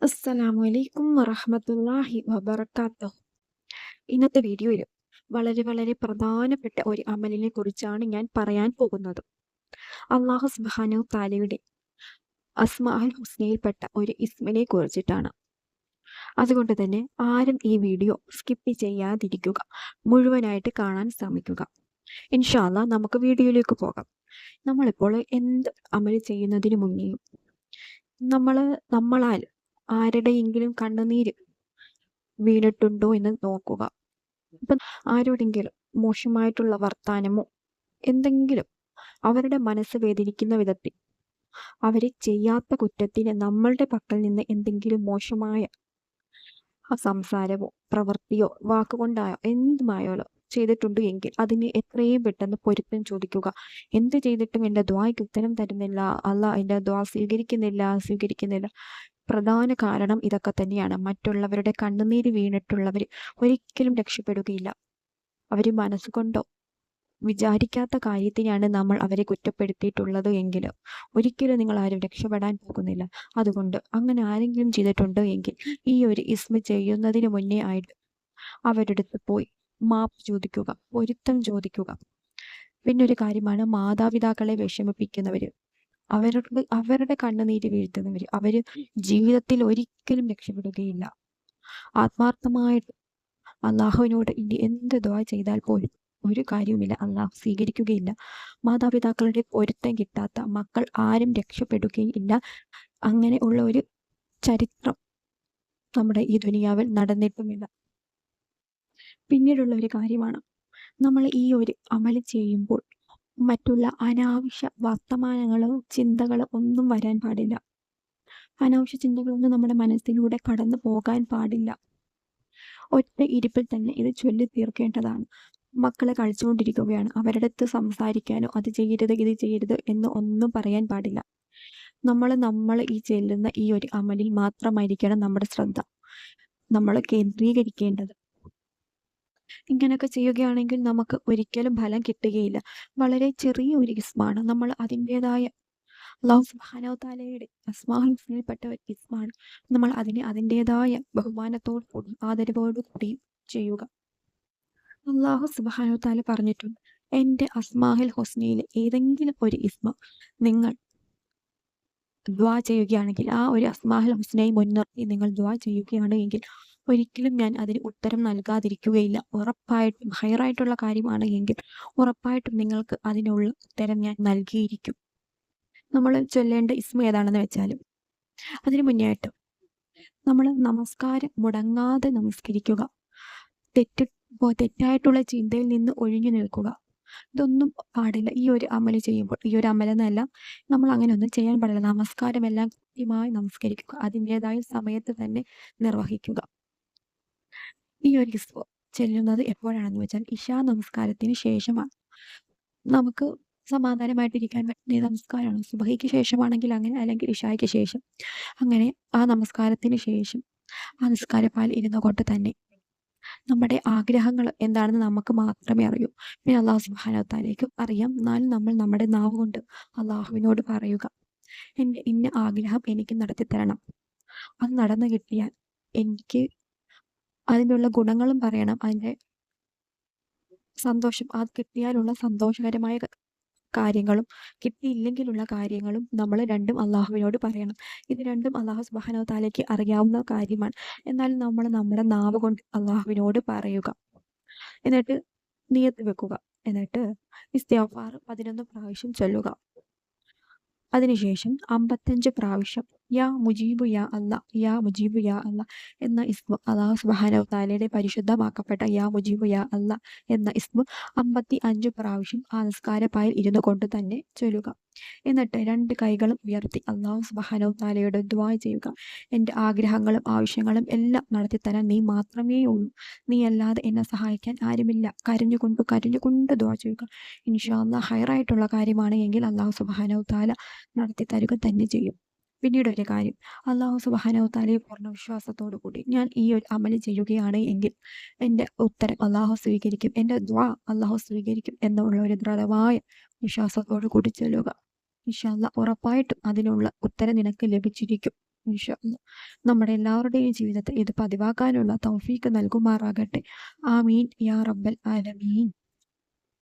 അസ്സലാമു അലൈക്കും വറഹ്മത്തുള്ളാഹി വബറകാതുഹു. ഇന്നത്തെ വീഡിയോയിൽ വളരെ പ്രധാനപ്പെട്ട ഒരു അമലിനെ കുറിച്ചാണ് ഞാൻ പറയാൻ പോകുന്നത്. അല്ലാഹു സുബ്ഹാനഹു തആലയുടെ അസ്മാഉൽ ഹുസ്നയിൽപ്പെട്ട ഒരു ഇസ്മിനെ കുറിച്ചിട്ടാണ്. അതുകൊണ്ട് തന്നെ ആരും ഈ വീഡിയോ സ്കിപ്പ് ചെയ്യാതിരിക്കുക. മുഴുവനായിട്ട് കാണാൻ ശ്രമിക്കുക. ഇൻഷാ അല്ലാഹ് നമുക്ക് വീഡിയോയിലേക്ക് പോകാം. നമ്മളിപ്പോൾ എന്ത് അമൽ ചെയ്യുന്നതിന് മുന്നേയും നമ്മളാൽ ആരുടെയെങ്കിലും കണ്ണുനീര് വീണിട്ടുണ്ടോ എന്ന് നോക്കുക. ഇപ്പം ആരോടെങ്കിലും മോശമായിട്ടുള്ള വർത്താനമോ എന്തെങ്കിലും അവരുടെ മനസ്സ് വേദനിക്കുന്ന വിധത്തിൽ അവര് ചെയ്യാത്ത കുറ്റത്തിന് നമ്മളുടെ പക്കൽ നിന്ന് എന്തെങ്കിലും മോശമായ സംസാരമോ പ്രവൃത്തിയോ വാക്കുകൊണ്ടായോ എന്തുമായാലോ ചെയ്തിട്ടുണ്ട് എങ്കിൽ അതിന് എത്രയും പെട്ടെന്ന് പൊരുത്തം ചോദിക്കുക. എന്ത് ചെയ്തിട്ടും എൻ്റെ ദ്വായ്ക്ക് ഉത്തരം തരുന്നില്ല, അല്ലാഹ് എൻ്റെ ദ്വാ സ്വീകരിക്കുന്നില്ല. പ്രധാന കാരണം ഇതൊക്കെ തന്നെയാണ്. മറ്റുള്ളവരുടെ കണ്ണുനീര് വീണിട്ടുള്ളവർ ഒരിക്കലും രക്ഷപ്പെടുകയില്ല. അവർ മനസ്സുകൊണ്ടോ വിചാരിക്കാത്ത കാര്യത്തിനാണ് നമ്മൾ അവരെ കുറ്റപ്പെടുത്തിയിട്ടുള്ളത് എങ്കിൽ ഒരിക്കലും നിങ്ങൾ ആരും രക്ഷപ്പെടാൻ പോകുന്നില്ല. അതുകൊണ്ട് അങ്ങനെ ആരെങ്കിലും ചെയ്തിട്ടുണ്ട് എങ്കിൽ ഈ ഒരു ഇസ്മ ചെയ്യുന്നതിന് മുന്നേ ആയിട്ട് അവരുടെ അടുത്ത് പോയി മാപ്പ് ചോദിക്കുക, പൊരുത്തം ചോദിക്കുക. പിന്നെ ഒരു കാര്യമാണ് മാതാപിതാക്കളെ വിഷമിപ്പിക്കുന്നവർ, അവരുടെ കണ്ണുനീര് വീഴ്ത്തുന്നവർ, അവര് ജീവിതത്തിൽ ഒരിക്കലും രക്ഷപ്പെടുകയില്ല. ആത്മാർത്ഥമായിട്ട് അള്ളാഹുവിനോട് ഇനി എന്ത് ദുആ ചെയ്താൽ പോലും ഒരു കാര്യവുമില്ല, അള്ളാഹു സ്വീകരിക്കുകയില്ല. മാതാപിതാക്കളുടെ പൊരുത്തം കിട്ടാത്ത മക്കൾ ആരും രക്ഷപ്പെടുകയില്ല. അങ്ങനെ ഉള്ള ഒരു ചരിത്രം നമ്മുടെ ഈ ദുനിയാവിൽ നടന്നിട്ടുമില്ല. പിന്നീടുള്ള ഒരു കാര്യമാണ്, നമ്മൾ ഈ ഒരു അമൽ ചെയ്യുമ്പോൾ മറ്റുള്ള അനാവശ്യ വർത്തമാനങ്ങളോ ചിന്തകളോ ഒന്നും വരാൻ പാടില്ല. അനാവശ്യ ചിന്തകളൊന്നും നമ്മുടെ മനസ്സിലൂടെ കടന്നു പോകാൻ പാടില്ല. ഒറ്റ ഇരിപ്പിൽ തന്നെ ഇത് ചൊല്ലി തീർക്കേണ്ടതാണ്. മക്കളെ കളിച്ചുകൊണ്ടിരിക്കുകയാണ്, അവരുടെ അടുത്ത് സംസാരിക്കാനോ അത് ചെയ്യരുത് ഇത് ചെയ്യരുത് എന്ന് ഒന്നും പറയാൻ പാടില്ല. നമ്മൾ ഈ ചെല്ലുന്ന ഈ ഒരു അമലിൽ മാത്രമായിരിക്കണം നമ്മുടെ ശ്രദ്ധ നമ്മൾ കേന്ദ്രീകരിക്കേണ്ടത്. ഇങ്ങനെയൊക്കെ ചെയ്യുകയാണെങ്കിൽ നമുക്ക് ഒരിക്കലും ഫലം കിട്ടുകയില്ല. വളരെ ചെറിയ ഒരു ഇസ്മാണ്. നമ്മൾ അതിൻ്റെതായ അല്ലാഹു സുബ്ഹാനഹു തആലയുടെ അസ്മാഉൽ ഹുസ്നയിൽപ്പെട്ട ഒരു ഇസ്മാണ്. നമ്മൾ അതിനെ അതിൻ്റെതായ ബഹുമാനത്തോടു കൂടി ആദരവോടു കൂടി ചെയ്യുക. അല്ലാഹു സുബ്ഹാനഹു തആല പറഞ്ഞിട്ടുണ്ട്, എൻ്റെ അസ്മാഉൽ ഹുസ്നയിലെ ഏതെങ്കിലും ഒരു ഇസ്മ നിങ്ങൾ ദുആ ചെയ്യുകയാണെങ്കിൽ, ആ ഒരു അസ്മാഉൽ ഹുസ്നയെ മുൻനിർത്തി നിങ്ങൾ ദുആ ചെയ്യുകയാണ് എങ്കിൽ ഒരിക്കലും ഞാൻ അതിന് ഉത്തരം നൽകാതിരിക്കുകയില്ല. ഉറപ്പായിട്ടും ഹൈറായിട്ടുള്ള കാര്യമാണ് എങ്കിൽ ഉറപ്പായിട്ടും നിങ്ങൾക്ക് അതിനുള്ള ഉത്തരം ഞാൻ നൽകിയിരിക്കും. നമ്മൾ ചൊല്ലേണ്ട ഇസ്മ ഏതാണെന്ന് വെച്ചാലും അതിന് മുന്നേ ആയിട്ട് നമ്മൾ നമസ്കാരം മുടങ്ങാതെ നമസ്കരിക്കുക. തെറ്റായിട്ടുള്ള ചിന്തയിൽ നിന്ന് ഒഴിഞ്ഞു നിൽക്കുക. ഇതൊന്നും പാടില്ല ഈ ഒരു അമല് ചെയ്യുമ്പോൾ. ഈ ഒരു അമലെന്നല്ല, നമ്മൾ അങ്ങനെ ഒന്നും ചെയ്യാൻ പാടില്ല. നമസ്കാരമെല്ലാം കൃത്യമായി നമസ്കരിക്കുക, അതിൻ്റെതായ സമയത്ത് തന്നെ നിർവഹിക്കുക. ഈ ഒരു ഇസ്മ ചെല്ലുന്നത് എപ്പോഴാണെന്ന് വെച്ചാൽ ഇശാ നമസ്കാരത്തിന് ശേഷമാണ്. നമുക്ക് സമാധാനമായിട്ടിരിക്കാൻ പറ്റുന്ന നമസ്കാരമാണ്. സുബഹിക്ക് ശേഷമാണെങ്കിൽ അങ്ങനെ, അല്ലെങ്കിൽ ഇശായ്ക്ക് ശേഷം. അങ്ങനെ ആ നമസ്കാരത്തിന് ശേഷം ആ നിസ്കാരപ്പായിൽ ഇരുന്നു കൊണ്ട് തന്നെ നമ്മുടെ ആഗ്രഹങ്ങൾ എന്താണെന്ന് നമുക്ക് മാത്രമേ അറിയൂ. പിന്നെ അല്ലാഹു സുബ്ഹാനഹു തആലയ്ക്കും അറിയാം. എന്നാലും നമ്മൾ നമ്മുടെ നാവ് കൊണ്ട് അള്ളാഹുവിനോട് പറയുക, എൻ്റെ ഇന്ന ആഗ്രഹം എനിക്ക് നടത്തി തരണം. അത് നടന്നു കിട്ടിയാൽ എനിക്ക് അതിനുള്ള ഗുണങ്ങളും പറയണം. അതിൻ്റെ സന്തോഷം, അത് കിട്ടിയാലുള്ള സന്തോഷകരമായ കാര്യങ്ങളും കിട്ടിയില്ലെങ്കിലുള്ള കാര്യങ്ങളും നമ്മൾ രണ്ടും അള്ളാഹുവിനോട് പറയണം. ഇത് രണ്ടും അല്ലാഹു സുബ്ഹാനഹു തആലയ്ക്ക് അറിയാവുന്ന കാര്യമാണ്. എന്നാലും നമ്മൾ നമ്മുടെ നാവ് കൊണ്ട് അള്ളാഹുവിനോട് പറയുക. എന്നിട്ട് നിയത്ത് വെക്കുക. എന്നിട്ട് ഇസ്തിഗ്ഫാർ 11 പ്രാവശ്യം ചൊല്ലുക. അതിനുശേഷം 55 പ്രാവശ്യം യാ മുജീബു യാ അല്ലാ, യാ മുജീബു യാ അല്ലാ എന്ന ഇസ്മ, അല്ലാഹു സുബ്ഹാനഹു തആലയുടെ പരിശുദ്ധമാക്കപ്പെട്ട യാ മുജീബു യാ അല്ലാ എന്ന ഇസ്മ 55 പ്രാവശ്യം ആ നിസ്കാരപ്പായിൽ ഇരുന്നു കൊണ്ട് തന്നെ ചൊല്ലുക. എന്നിട്ട് 2 കൈകളും ഉയർത്തി അല്ലാഹു സുബ്ഹാനഹു തആലയോട് ദുആ ചെയ്യുക. എൻ്റെ ആഗ്രഹങ്ങളും ആവശ്യങ്ങളും എല്ലാം നടത്തിത്തരാൻ നീ മാത്രമേ ഉള്ളൂ. നീ അല്ലാതെ എന്നെ സഹായിക്കാൻ ആരുമില്ല. കരഞ്ഞുകൊണ്ട് ദുആ ചെയ്യുക. ഇൻഷാ അല്ലാഹ് ഹൈറായിട്ടുള്ള കാര്യമാണ് എങ്കിൽ അല്ലാഹു സുബ്ഹാനഹു തആല നടത്തി തരുക തന്നെ ചെയ്യും. പിന്നീട് ഒരു കാര്യം, അല്ലാഹു സുബ്ഹാനഹു തആലയെ പൂർണ്ണ വിശ്വാസത്തോടു കൂടി ഞാൻ ഈ ഒരു അമല് ചെയ്യുകയാണ് എങ്കിൽ എൻ്റെ ഉത്തരം അല്ലാഹു സ്വീകരിക്കും, എൻ്റെ ദുആ അല്ലാഹു സ്വീകരിക്കും എന്നുള്ള ഒരു ദൃഢമായ വിശ്വാസത്തോടു കൂടി ചൊല്ലുക. ഇൻഷാ അല്ലാഹ് ഉറപ്പായിട്ടും അതിനുള്ള ഉത്തരം നിനക്ക് ലഭിച്ചിരിക്കും. ഇൻഷാ അള്ളാ. നമ്മുടെ എല്ലാവരുടെയും ജീവിതത്തിൽ ഇത് പതിവാക്കാനുള്ള തൗഫീക്ക് നൽകുമാറാകട്ടെ. ആമീൻ യാ റബ്ബൽ ആലമീൻ.